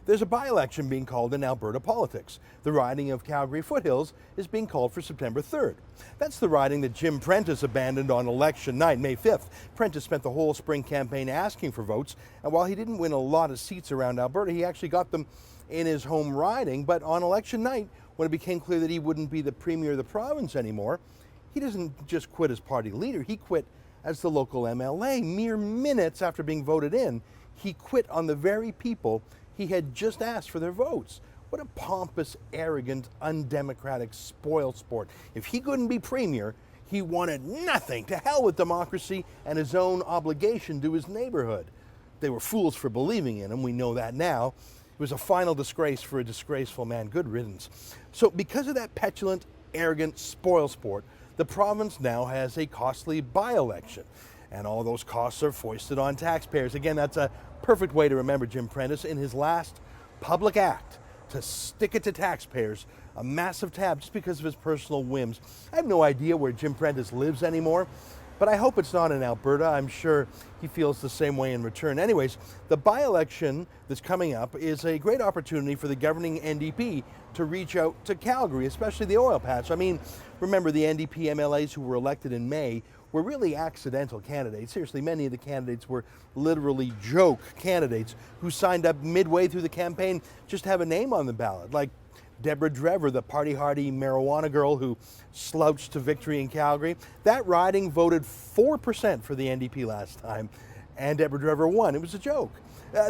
There's a by-election being called in Alberta politics. The riding of Calgary-Foothills is being called for September 3rd. That's the riding that Jim Prentice abandoned on election night, May 5th. Prentice spent the whole spring campaign asking for votes, and while he didn't win a lot of seats around Alberta, he actually got them in his home riding. But on election night, when it became clear that he wouldn't be the premier of the province anymore, he doesn't just quit as party leader, he quit as the local MLA. Mere minutes after being voted in, he quit on the very people he had just asked for their votes. What a pompous, arrogant, undemocratic spoilsport. If he couldn't be premier, he wanted nothing. To hell with democracy and his own obligation to his neighborhood. They were fools for believing in him, we know that now. It was a final disgrace for a disgraceful man. Good riddance. So because of that petulant, arrogant spoilsport, the province now has a costly by-election. And all those costs are foisted on taxpayers. Again, that's a perfect way to remember Jim Prentice in his last public act to stick it to taxpayers, a massive tab just because of his personal whims. I have no idea where Jim Prentice lives anymore, but I hope it's not in Alberta. I'm sure he feels the same way in return. Anyways, the by-election that's coming up is a great opportunity for the governing NDP to reach out to Calgary, especially the oil patch. I mean, remember the NDP MLAs who were elected in May were really accidental candidates. Seriously, many of the candidates were literally joke candidates who signed up midway through the campaign just to have a name on the ballot, like Deborah Drever, the party-hardy marijuana girl who slouched to victory in Calgary. That riding voted 4% for the NDP last time, and Deborah Drever won. It was a joke.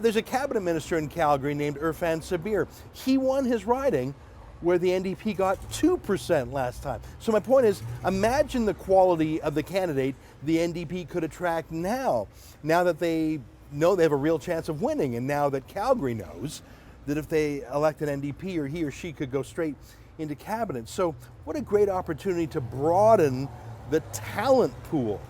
There's a cabinet minister in Calgary named Irfan Sabir. He won his riding where the NDP got 2% last time. So my point is, imagine the quality of the candidate the NDP could attract now that they know they have a real chance of winning, and now that Calgary knows that if they elect an NDP, or he or she could go straight into cabinet. So what a great opportunity to broaden the talent pool.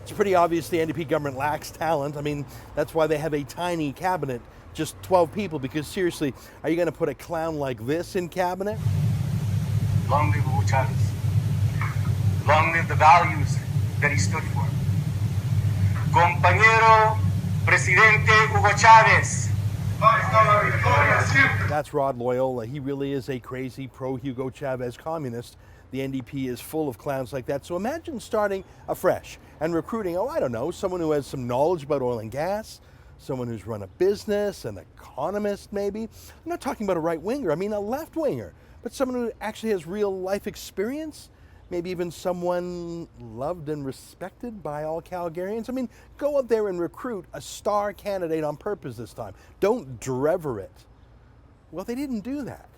It's pretty obvious the NDP government lacks talent. I mean, that's why they have a tiny cabinet, just 12 people, because seriously, are you going to put a clown like this in cabinet? Long live Hugo Chavez. Long live the values that he stood for. Compañero Presidente Hugo Chavez. That's Rod Loyola. He really is a crazy pro-Hugo Chavez communist. The NDP is full of clowns like that. So imagine starting afresh and recruiting, I don't know, someone who has some knowledge about oil and gas, someone who's run a business, an economist maybe. I'm not talking about a right-winger, I mean a left-winger, but someone who actually has real life experience, maybe even someone loved and respected by all Calgarians. I mean, go out there and recruit a star candidate on purpose this time. Don't Drever it. Well, they didn't do that.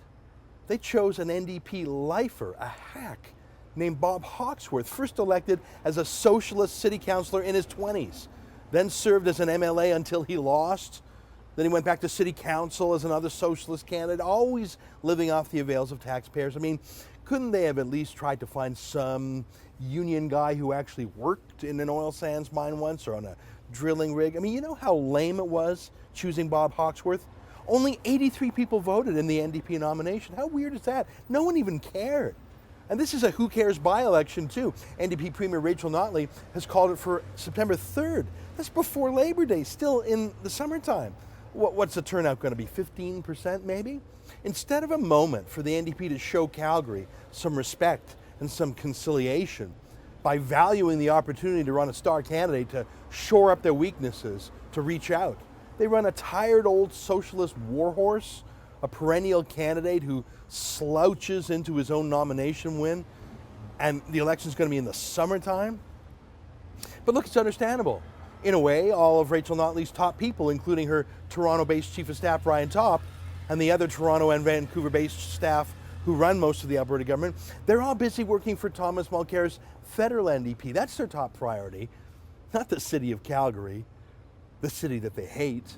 They chose an NDP lifer, a hack, named Bob Hawkesworth, first elected as a socialist city councillor in his 20s, then served as an MLA until he lost. Then he went back to city council as another socialist candidate, always living off the avails of taxpayers. I mean, couldn't they have at least tried to find some union guy who actually worked in an oil sands mine once or on a drilling rig? I mean, you know how lame it was choosing Bob Hawkesworth? Only 83 people voted in the NDP nomination. How weird is that? No one even cared. And this is a who cares by-election too. NDP Premier Rachel Notley has called it for September 3rd. That's before Labor Day, still in the summertime. What's the turnout going to be, 15% maybe? Instead of a moment for the NDP to show Calgary some respect and some conciliation by valuing the opportunity to run a star candidate to shore up their weaknesses, to reach out, they run a tired old socialist warhorse, a perennial candidate who slouches into his own nomination win, and the election's going to be in the summertime. But look, it's understandable. In a way, all of Rachel Notley's top people, including her Toronto-based Chief of Staff Brian Topp, and the other Toronto and Vancouver-based staff who run most of the Alberta government, they're all busy working for Thomas Mulcair's federal NDP. That's their top priority, not the city of Calgary, the city that they hate.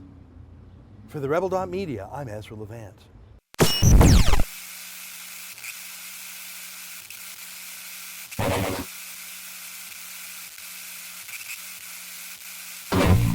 For TheRebel.media, I'm Ezra Levant.